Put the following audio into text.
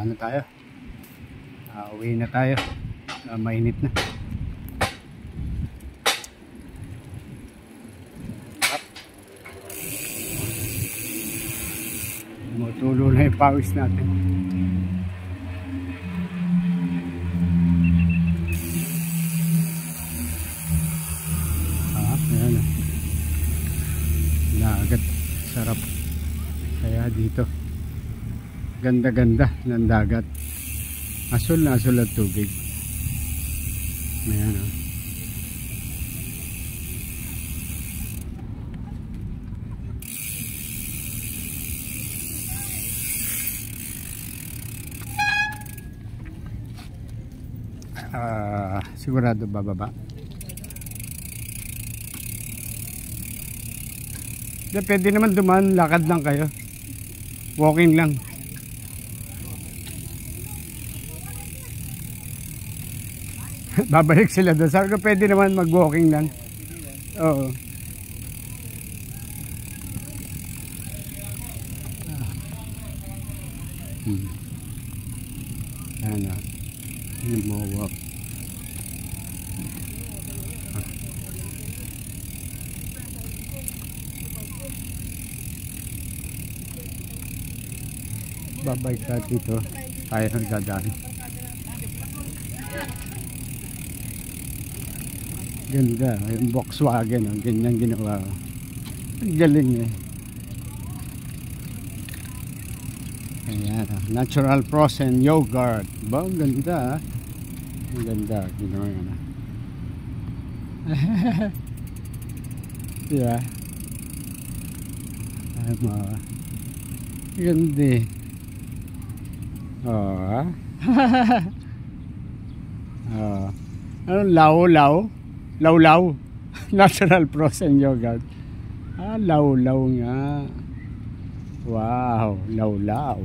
ano tayo, uwi na tayo, mainit na. Tumutulo na yung pawis natin. Ayan, dagat, sarap. Kaya dito ganda-ganda ng dagat, asul na asul at tubig. Ayan, sigurado bababa. Pwede naman dumaan, lakad lang kayo, walking lang. Babalik sila doon. Sabi ko pwede naman mag walking lang. Oo. Ano, yung mo walk. Babay ka dito, tayo nagdadaan. Ganda, yung Volkswagen, ganyan ginawa. Ang galing eh. Ayan, natural frozen yogurt. Ba, ang ganda. Ang ganda, ginawa nga na. Yeah. Ganda eh. Oh. Oh. Ano, law-law? Law-law? Natural frozen yogurt. Law-law nga. Wow, law-law.